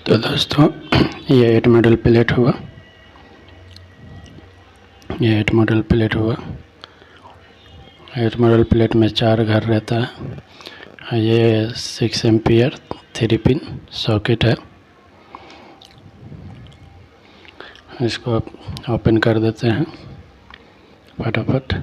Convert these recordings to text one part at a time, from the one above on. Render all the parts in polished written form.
तो दोस्तों ये 8 मॉडल प्लेट हुआ, ये 8 मॉडल प्लेट हुआ। 8 मॉडल प्लेट में 4 घर रहता है। ये 6 एम्पियर 3 पिन सॉकेट है। इसको आप ओपन कर देते हैं फटाफट।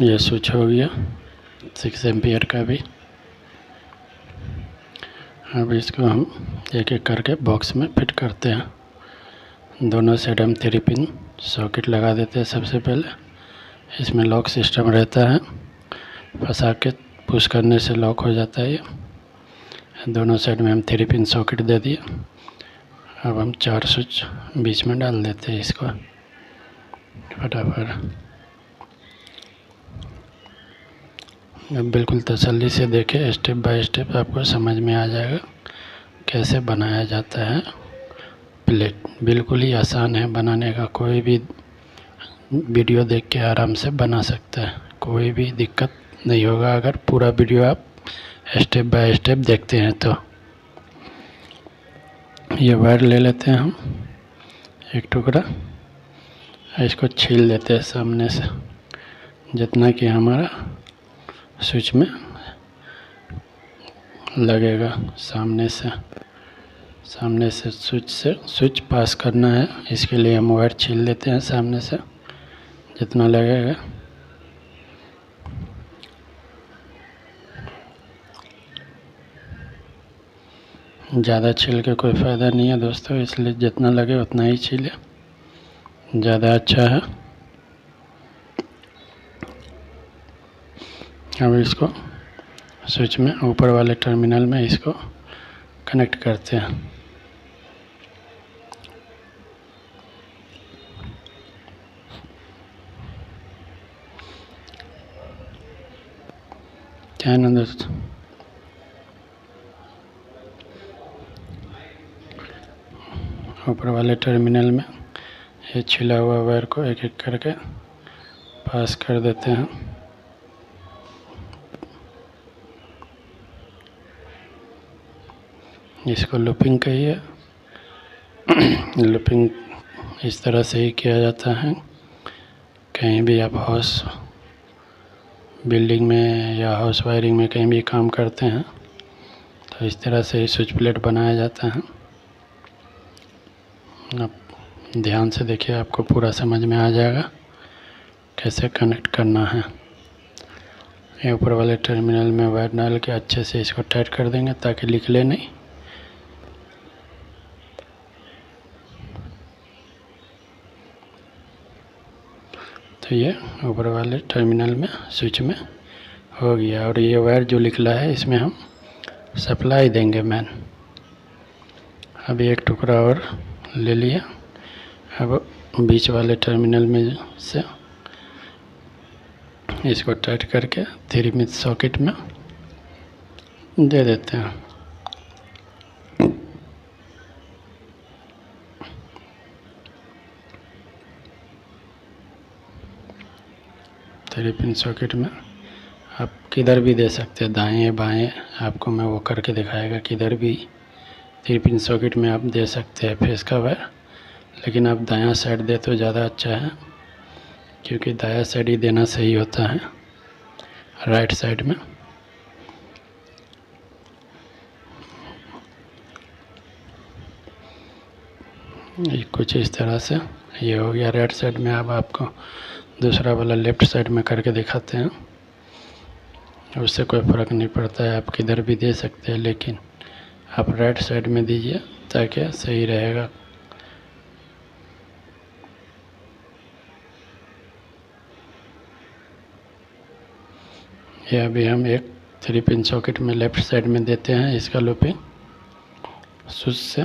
ये स्विच हो गया 6 एम्पियर का भी। अब इसको हम एक एक करके बॉक्स में फिट करते हैं। दोनों साइड हम 3 पिन सॉकेट लगा देते हैं। सबसे पहले इसमें लॉक सिस्टम रहता है, फंसा के पुश करने से लॉक हो जाता है। ये दोनों साइड में हम 3 पिन सॉकेट दे दिए। अब हम 4 स्विच बीच में डाल देते हैं इसको फटाफट। अब बिल्कुल तसल्ली से देखें, स्टेप बाय स्टेप आपको समझ में आ जाएगा कैसे बनाया जाता है प्लेट। बिल्कुल ही आसान है बनाने का, कोई भी वीडियो देख के आराम से बना सकता है, कोई भी दिक्कत नहीं होगा अगर पूरा वीडियो आप स्टेप बाय स्टेप देखते हैं तो। ये वायर ले लेते हैं हम एक टुकड़ा, इसको छील लेते हैं सामने से, जितना कि हमारा स्विच में लगेगा। सामने से स्विच पास करना है, इसके लिए हम वायर छील लेते हैं सामने से जितना लगेगा। ज़्यादा छील के कोई फ़ायदा नहीं है दोस्तों, इसलिए जितना लगे उतना ही छीले, ज़्यादा अच्छा है। अब इसको स्विच में ऊपर वाले टर्मिनल में इसको कनेक्ट करते हैं। क्या है ना दोस्तों, ऊपर वाले टर्मिनल में ये छिला हुआ वायर को एक एक करके पास कर देते हैं। इसको लूपिंग कहिए। लूपिंग इस तरह से ही किया जाता है। कहीं भी आप हाउस बिल्डिंग में या हाउस वायरिंग में कहीं भी काम करते हैं तो इस तरह से ही स्विच प्लेट बनाया जाता है। आप ध्यान से देखिए, आपको पूरा समझ में आ जाएगा कैसे कनेक्ट करना है। ये ऊपर वाले टर्मिनल में वायर डाल के अच्छे से इसको टाइट कर देंगे ताकि निकले नहीं। तो ये ऊपर वाले टर्मिनल में स्विच में हो गया। और ये वायर जो निकला है इसमें हम सप्लाई देंगे मैन। अभी एक टुकड़ा और ले लिया। अब बीच वाले टर्मिनल में से इसको टाइट करके 3 पिन सॉकेट में दे देते हैं। थ्री पिन सॉकेट में आप किधर भी दे सकते हैं, दाएं बाएं, आपको मैं वो करके दिखाएगा। किधर भी 3 पिन सॉकेट में आप दे सकते हैं फेस का वायर, लेकिन आप दायां साइड दे तो ज़्यादा अच्छा है, क्योंकि दायां साइड ही देना सही होता है। राइट साइड में ये कुछ इस तरह से ये हो गया राइट साइड में। अब आपको दूसरा वाला लेफ़्ट साइड में करके दिखाते हैं। उससे कोई फ़र्क नहीं पड़ता है, आप किधर भी दे सकते हैं, लेकिन आप राइट साइड में दीजिए ताकि सही रहेगा। ये अभी हम एक 3 पिन सॉकेट में लेफ़्ट साइड में देते हैं। इसका लूपिंग स्विच से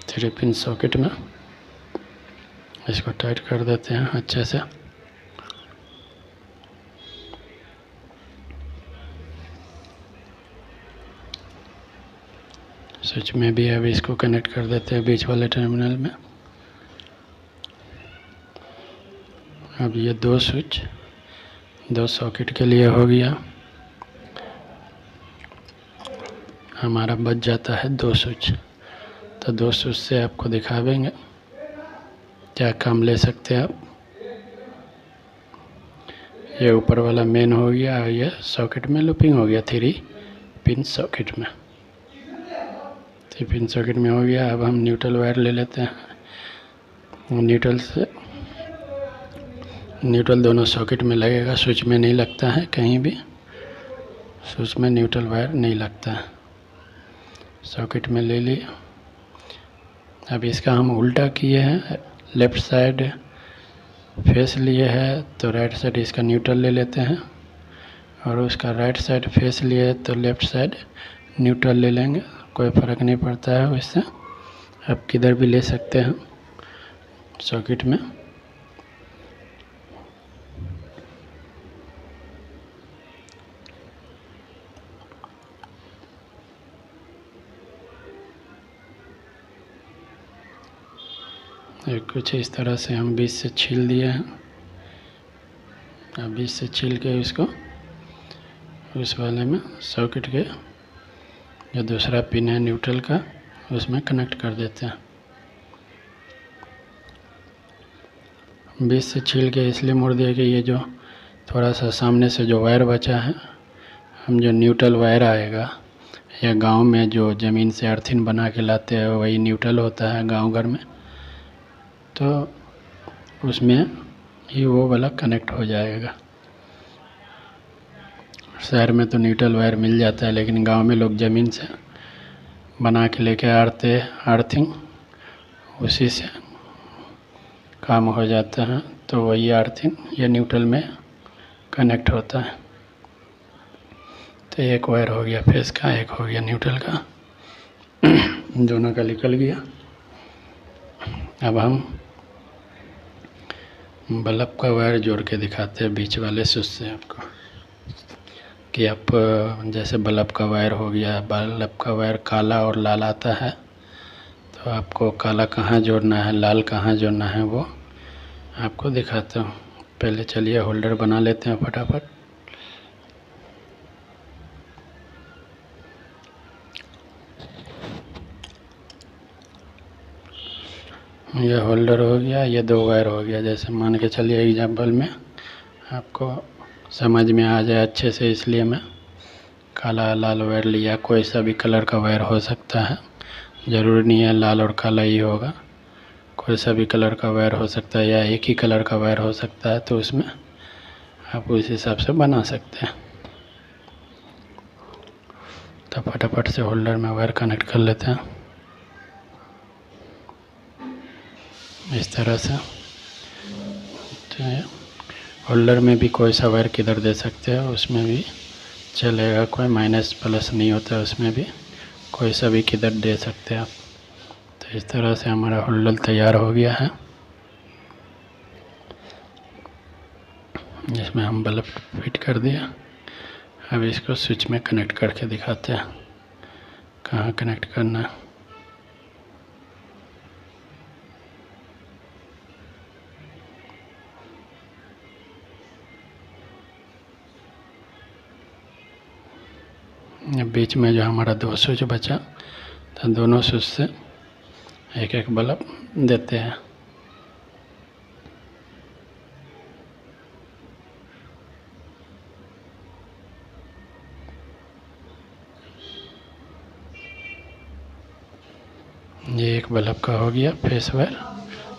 3 पिन सॉकेट में इसको टाइट कर देते हैं अच्छे से। स्विच में भी अब इसको कनेक्ट कर देते हैं बीच वाले टर्मिनल में। अब ये 2 स्विच 2 सॉकेट के लिए हो गया। हमारा बच जाता है 2 स्विच। तो 2 स्विच से आपको दिखा देंगे क्या काम ले सकते हैं आप। ये ऊपर वाला मेन हो गया और ये सॉकेट में लूपिंग हो गया 3 पिन सॉकेट में। 3 पिन सॉकेट में हो गया। अब हम न्यूट्रल वायर ले लेते हैं। न्यूट्रल दोनों सॉकेट में लगेगा, स्विच में नहीं लगता है कहीं भी। स्विच में न्यूट्रल वायर नहीं लगता है। सॉकेट में ले लिया। अब इसका हम उल्टा किए हैं, लेफ़्ट साइड फेस लिए है तो राइट साइड इसका न्यूट्रल ले लेते हैं, और उसका राइट साइड फेस लिए तो लेफ़्ट साइड न्यूट्रल ले लेंगे। कोई फ़र्क नहीं पड़ता है वैसे, आप किधर भी ले सकते हैं सॉकेट में। कुछ इस तरह से हम बीच से छील दिए हैं। अब बीच से छील के इसको उस वाले में सॉकेट के जो दूसरा पिन है न्यूट्रल का उसमें कनेक्ट कर देते हैं। बीच से छील के इसलिए मोड़ दिया कि ये जो थोड़ा सा सामने से जो वायर बचा है, हम जो न्यूट्रल वायर आएगा या गांव में जो ज़मीन से अर्थिंग बना के लाते हैं वही न्यूट्रल होता है गांव घर में, तो उसमें ही वो वाला कनेक्ट हो जाएगा। शहर में तो न्यूट्रल वायर मिल जाता है, लेकिन गांव में लोग ज़मीन से बना के लेके आते अर्थिंग, उसी से काम हो जाता है। तो वही अर्थिंग ये न्यूट्रल में कनेक्ट होता है। तो एक वायर हो गया फेस का, एक हो गया न्यूट्रल का, दोनों का निकल गया। अब हम बल्ब का वायर जोड़ के दिखाते हैं बीच वाले स्विच से आपको, कि आप जैसे बल्ब का वायर हो गया, बल्ब का वायर काला और लाल आता है, तो आपको काला कहाँ जोड़ना है, लाल कहाँ जोड़ना है, वो आपको दिखाता हूँ। पहले चलिए होल्डर बना लेते हैं फटाफट। ये होल्डर हो गया, ये 2 वायर हो गया। जैसे मान के चलिए एग्जाम्पल में आपको समझ में आ जाए अच्छे से, इसलिए मैं काला लाल वायर लिया। कोई सा भी कलर का वायर हो सकता है, ज़रूरी नहीं है लाल और काला ही होगा। कोई सा भी कलर का वायर हो सकता है या एक ही कलर का वायर हो सकता है, तो उसमें आप उस हिसाब से बना सकते हैं। तो फटाफट से होल्डर में वायर कनेक्ट कर लेते हैं इस तरह से। तो होल्डर में भी कोई सा वायर किधर दे सकते हैं, उसमें भी चलेगा, कोई माइनस प्लस नहीं होता है, उसमें भी कोई सा भी किधर दे सकते हैं आप। तो इस तरह से हमारा होल्डर तैयार हो गया है, जिसमें हम बल्ब फिट कर दिया। अब इसको स्विच में कनेक्ट करके दिखाते हैं कहाँ कनेक्ट करना है। बीच में जो हमारा 2 स्विच बचा, तो दोनों स्विच से एक एक बल्ब देते हैं। ये एक बल्ब का हो गया फेस वायर,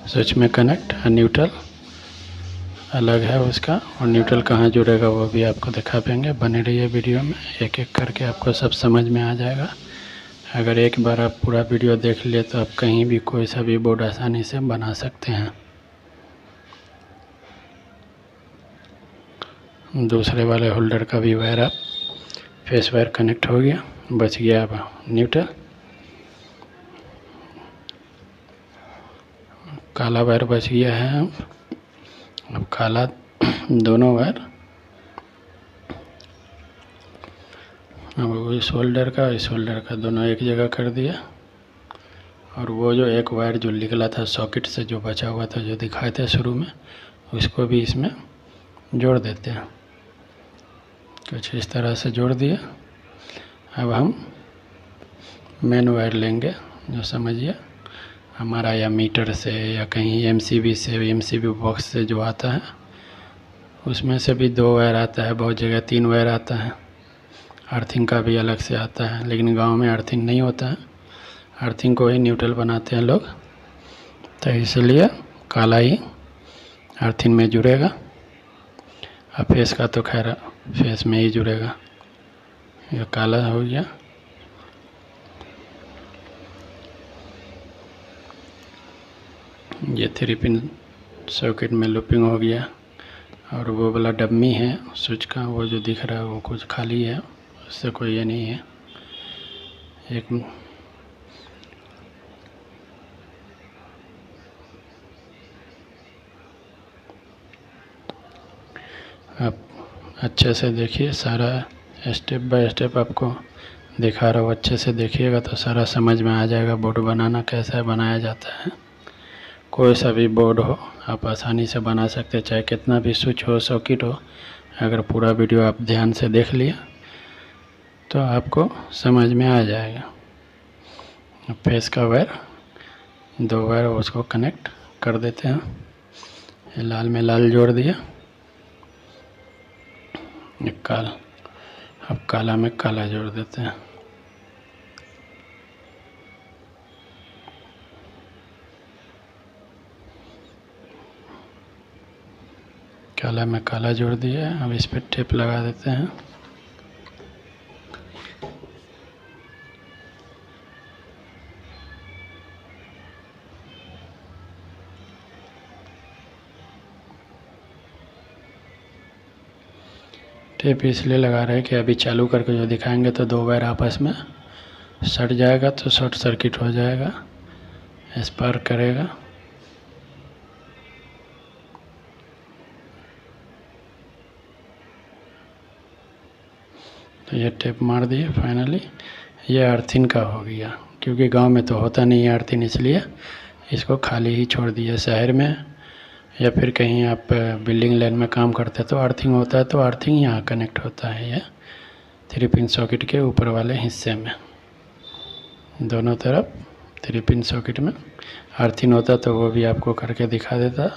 स्विच में कनेक्ट। न्यूट्रल अलग है उसका, और न्यूट्रल कहाँ जुड़ेगा वो भी आपको दिखा देंगे। बने रहिए वीडियो में, एक एक करके आपको सब समझ में आ जाएगा। अगर एक बार आप पूरा वीडियो देख लिए तो आप कहीं भी कोई सा भी बोर्ड आसानी से बना सकते हैं। दूसरे वाले होल्डर का भी वायर आप फेस वायर कनेक्ट हो गया, बच गया अब न्यूट्रल। काला वायर बच गया है। अब काला दोनों वायर, अब इस होल्डर का दोनों एक जगह कर दिया, और वो जो एक वायर जो निकला था सॉकेट से, जो बचा हुआ था, जो दिखाए थे शुरू में, उसको भी इसमें जोड़ देते हैं। कुछ इस तरह से जोड़ दिए। अब हम मेन वायर लेंगे, जो समझिए हमारा या मीटर से या कहीं एमसीबी से, एमसीबी बॉक्स से जो आता है उसमें से भी 2 वायर आता है, बहुत जगह 3 वायर आता है। अर्थिंग का भी अलग से आता है, लेकिन गांव में अर्थिंग नहीं होता है, अर्थिंग को ही न्यूट्रल बनाते हैं लोग, तो इसलिए काला ही अर्थिंग में जुड़ेगा। अब फेस का तो खैर फेस में ही जुड़ेगा। ये काला हो गया। ये 3 पिन सॉकेट में लूपिंग हो गया। और वो वाला डम्मी है स्विच का, वो जो दिख रहा है वो कुछ खाली है, उससे कोई ये नहीं है। एक आप अच्छे से देखिए, सारा स्टेप बाय स्टेप आपको दिखा रहा हूँ, अच्छे से देखिएगा तो सारा समझ में आ जाएगा बोर्ड बनाना कैसा बनाया जाता है। कोई सा भी बोर्ड हो आप आसानी से बना सकते हैं, चाहे कितना भी स्विच हो, सॉकेट हो। अगर पूरा वीडियो आप ध्यान से देख लिया तो आपको समझ में आ जाएगा। फेस का वायर 2 वायर उसको कनेक्ट कर देते हैं। ये लाल में लाल जोड़ दिया, एक काला, अब काला में काला जोड़ देते हैं। काला में काला जोड़ दिया। अब इस पर टेप लगा देते हैं। टेप इसलिए लगा रहे हैं कि अभी चालू करके जो दिखाएंगे तो 2 वायर आपस में सट जाएगा तो शॉर्ट सर्किट हो जाएगा, स्पार्क करेगा। तो ये टेप मार दिए फाइनली। ये अर्थिंग का हो गया, क्योंकि गांव में तो होता नहीं है अर्थिंग, इसलिए इसको खाली ही छोड़ दिया। शहर में या फिर कहीं आप बिल्डिंग लाइन में काम करते तो अर्थिंग होता है, तो अर्थिंग यहाँ कनेक्ट होता है। ये 3 पिन सॉकेट के ऊपर वाले हिस्से में, दोनों तरफ 3 पिन सॉकेट में अर्थिंग होता, तो वो भी आपको करके दिखा देता।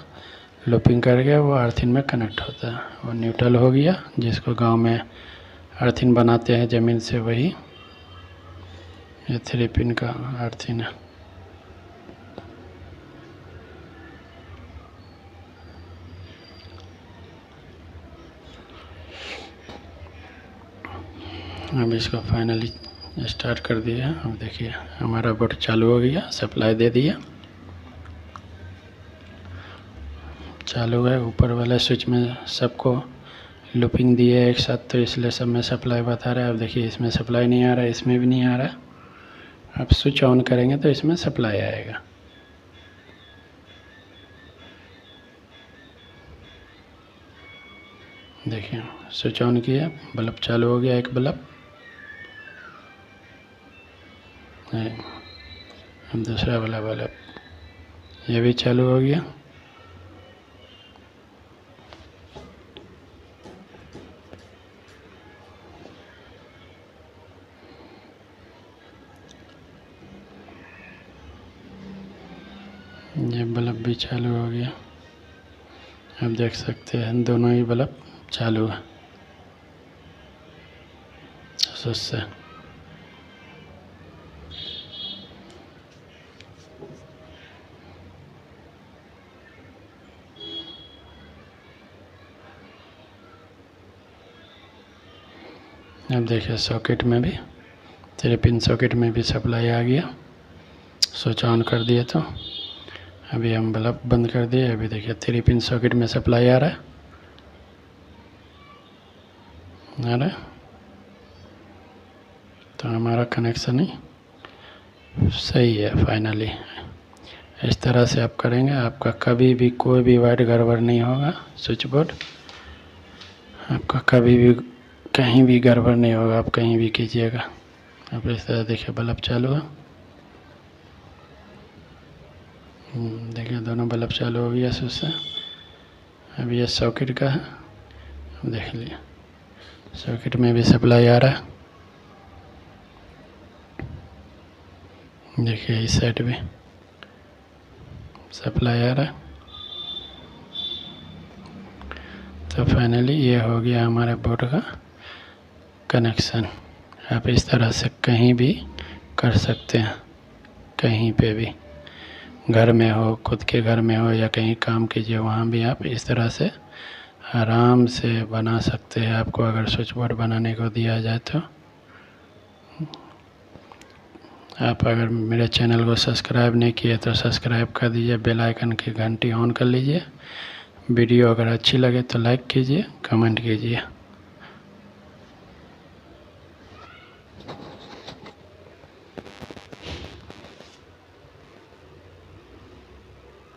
लूपिंग करके वो अर्थिंग में कनेक्ट होता है। वो न्यूट्रल हो गया, जिसको गांव में अर्थिंग बनाते हैं ज़मीन से, वही ये 3 पिन का अर्थिंग है। अब इसको फाइनली स्टार्ट कर दिया। अब देखिए हमारा बोर्ड चालू हो गया, सप्लाई दे दिया, चालू है। ऊपर वाला स्विच में सबको लूपिंग दी है एक साथ, तो इसलिए सब में सप्लाई बता रहा है। अब देखिए इसमें सप्लाई नहीं आ रहा है, इसमें भी नहीं आ रहा है। अब स्विच ऑन करेंगे तो इसमें सप्लाई आएगा। देखिए स्विच ऑन किया, बल्ब चालू हो गया, एक बल्ब। अब दूसरा वाला बल्ब ये भी चालू हो गया। ये बल्ब भी चालू हो गया। आप देख सकते हैं दोनों ही बल्ब चालू है स्विच से। अब देखिए सॉकेट में भी 3 पिन सॉकेट में भी सप्लाई आ गया। स्विच ऑन कर दिए तो अभी हम बल्ब बंद कर दिए। अभी देखिए 3 पिन सॉकेट में सप्लाई आ रहा है। तो हमारा कनेक्शन ही सही है फाइनली। इस तरह से आप करेंगे, आपका कभी भी कोई भी वायर गड़बड़ नहीं होगा। स्विच बोर्ड आपका कभी भी कहीं भी गड़बड़ नहीं होगा, आप कहीं भी कीजिएगा। अब इस तरह देखिए बल्ब चालू है। देखिए दोनों बल्ब चालू हो गया स्विच से। अब ये सॉकेट का है, देख लीजिए सॉकेट में भी सप्लाई आ रहा है। देखिए इस साइड भी सप्लाई आ रहा है। तो फाइनली ये हो गया हमारे बोर्ड का कनेक्शन। आप इस तरह से कहीं भी कर सकते हैं, कहीं पे भी, घर में हो, खुद के घर में हो या कहीं काम कीजिए वहाँ भी आप इस तरह से आराम से बना सकते हैं। आपको अगर स्विच बोर्ड बनाने को दिया जाए तो आप अगर मेरे चैनल को सब्सक्राइब नहीं किए तो सब्सक्राइब कर दीजिए, बेल आइकन की घंटी ऑन कर लीजिए। वीडियो अगर अच्छी लगे तो लाइक कीजिए, कमेंट कीजिए।